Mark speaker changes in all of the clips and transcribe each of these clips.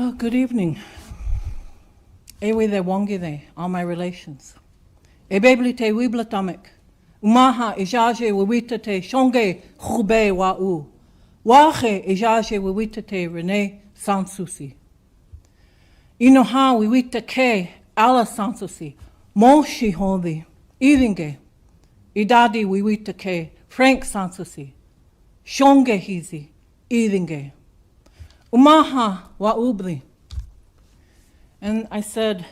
Speaker 1: Oh, good evening. Ewe de wongi de, all my relations. Ebebli te wiblatomik. Umaha ijaje wawita te shonge khube wa u. Wache ijaje wawita te Renee Souci. Inoha wawita ke ala Souci. Moshi hondi. Idinge. Idadi wawita ke Frank Souci. Shonge hizi. Idinge. Umaha wa ubli. And I said,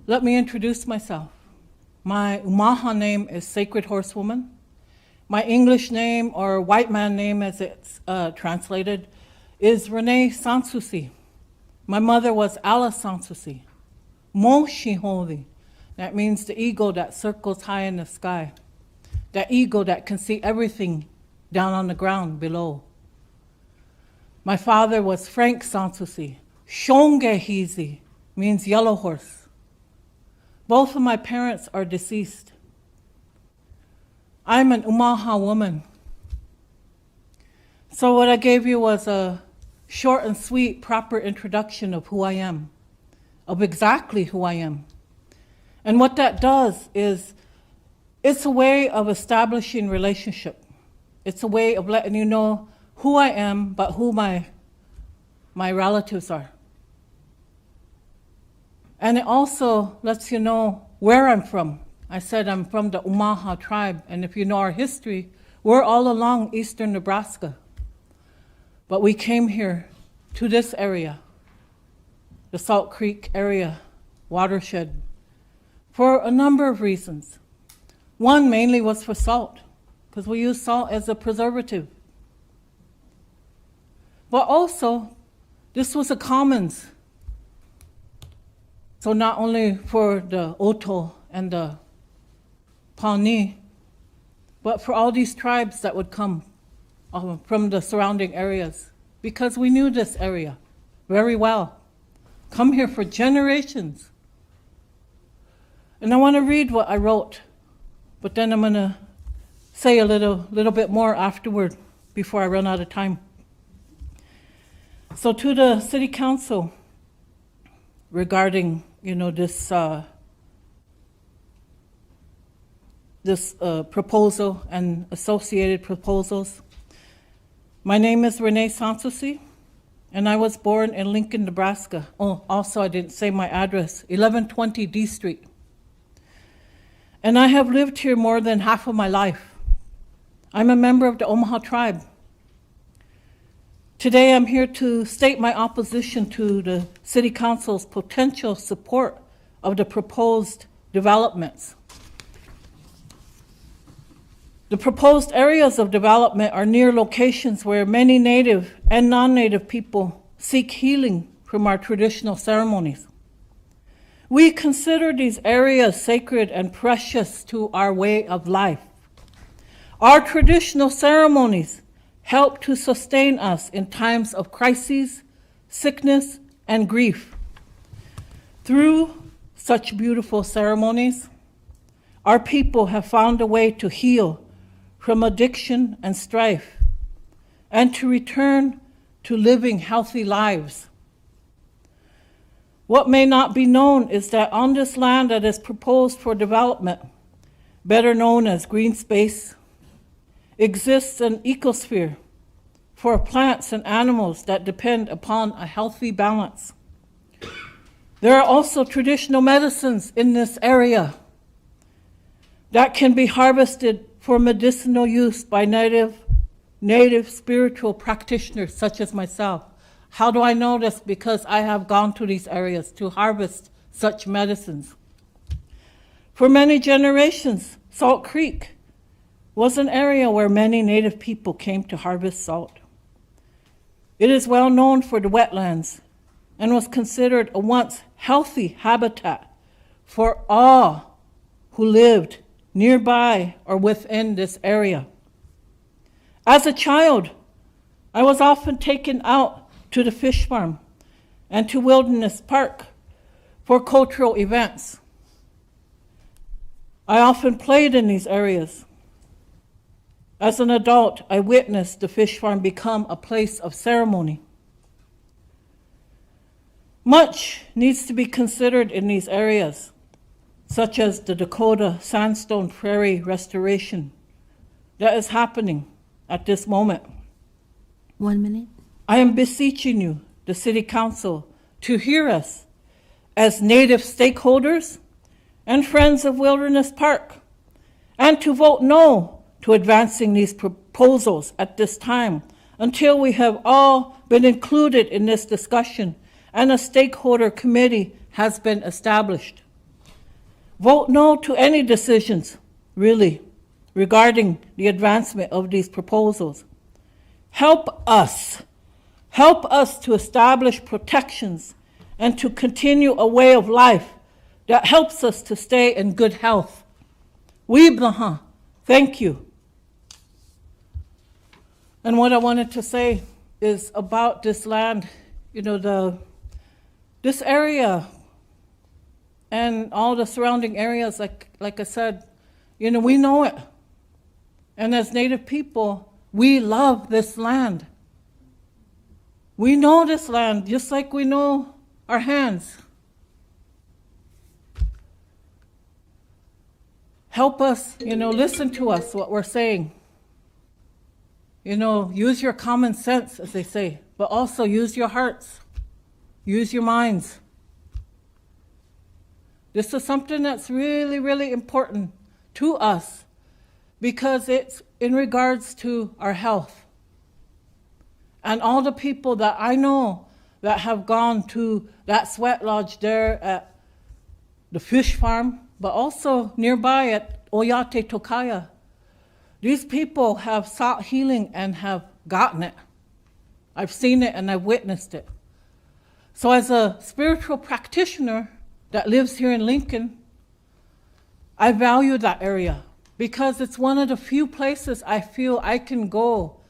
Speaker 1: let me introduce myself. My Umaha name is Sacred Horsewoman. My English name, or white man name as it's translated, is Renee Souci. My mother was Ala Souci. Moshi Holy. That means the eagle that circles high in the sky. That eagle that can see everything down on the ground below. My father was Frank Souci. Shonge hizi means yellow horse. Both of my parents are deceased. I'm an Umaha woman. So what I gave you was a short and sweet, proper introduction of who I am, of exactly who I am. And what that does is, it's a way of establishing relationship. It's a way of letting you know who I am, but who my relatives are. And it also lets you know where I'm from. I said I'm from the Umaha tribe, and if you know our history, we're all along eastern Nebraska. But we came here to this area, the Salt Creek area, watershed, for a number of reasons. One mainly was for salt, because we use salt as a preservative. But also, this was a commons. So not only for the Oto and the Pawnee, but for all these tribes that would come from the surrounding areas, because we knew this area very well. Come here for generations. And I want to read what I wrote, but then I'm going to say a little bit more afterward before I run out of time. So to the City Council regarding, this proposal and associated proposals. My name is Renee Souci, and I was born in Lincoln, Nebraska. Oh, also I didn't say my address, 1120 D Street. And I have lived here more than half of my life. I'm a member of the Omaha tribe. Today I'm here to state my opposition to the City Council's potential support of the proposed developments. The proposed areas of development are near locations where many Native and non-Native people seek healing from our traditional ceremonies. We consider these areas sacred and precious to our way of life. Our traditional ceremonies help to sustain us in times of crises, sickness, and grief. Through such beautiful ceremonies, our people have found a way to heal from addiction and strife, and to return to living healthy lives. What may not be known is that on this land that is proposed for development, better known as green space, exists an ecosphere for plants and animals that depend upon a healthy balance. There are also traditional medicines in this area that can be harvested for medicinal use by native spiritual practitioners such as myself. How do I know this? Because I have gone to these areas to harvest such medicines. For many generations, Salt Creek was an area where many Native people came to harvest salt. It is well known for the wetlands and was considered a once healthy habitat for all who lived nearby or within this area. As a child, I was often taken out to the fish farm and to Wilderness Park for cultural events. I often played in these areas. As an adult, I witnessed the fish farm become a place of ceremony. Much needs to be considered in these areas, such as the Dakota Sandstone Prairie restoration that is happening at this moment.
Speaker 2: 1 minute.
Speaker 1: I am beseeching you, the City Council, to hear us as Native stakeholders and friends of Wilderness Park, and to vote no to advancing these proposals at this time until we have all been included in this discussion and a stakeholder committee has been established. Vote no to any decisions, really, regarding the advancement of these proposals. Help us to establish protections and to continue a way of life that helps us to stay in good health. Oui, Blahan, thank you. And what I wanted to say is about this land, this area and all the surrounding areas, like I said, we know it. And as Native people, we love this land. We know this land just like we know our hands. Help us, listen to us, what we're saying. Use your common sense, as they say, but also use your hearts, use your minds. This is something that's really, really important to us because it's in regards to our health. And all the people that I know that have gone to that sweat lodge there at the fish farm, but also nearby at Oyate Tokaya, these people have sought healing and have gotten it. I've seen it and I've witnessed it. So as a spiritual practitioner that lives here in Lincoln, I value that area because it's one of the few places I feel I can go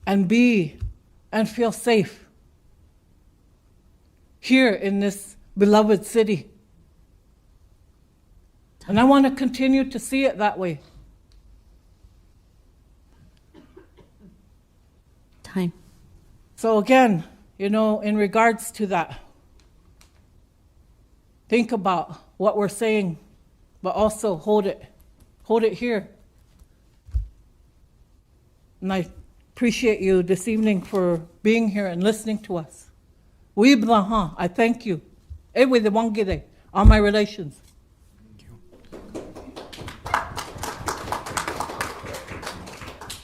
Speaker 1: and be and feel safe here in this beloved city. And I want to continue to see it that way.
Speaker 2: Time.
Speaker 1: So again, in regards to that, think about what we're saying, but also hold it here. And I appreciate you this evening for being here and listening to us. Oui, Blahan, I thank you. Ewe de wangide, all my relations.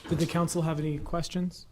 Speaker 3: Did the council have any questions?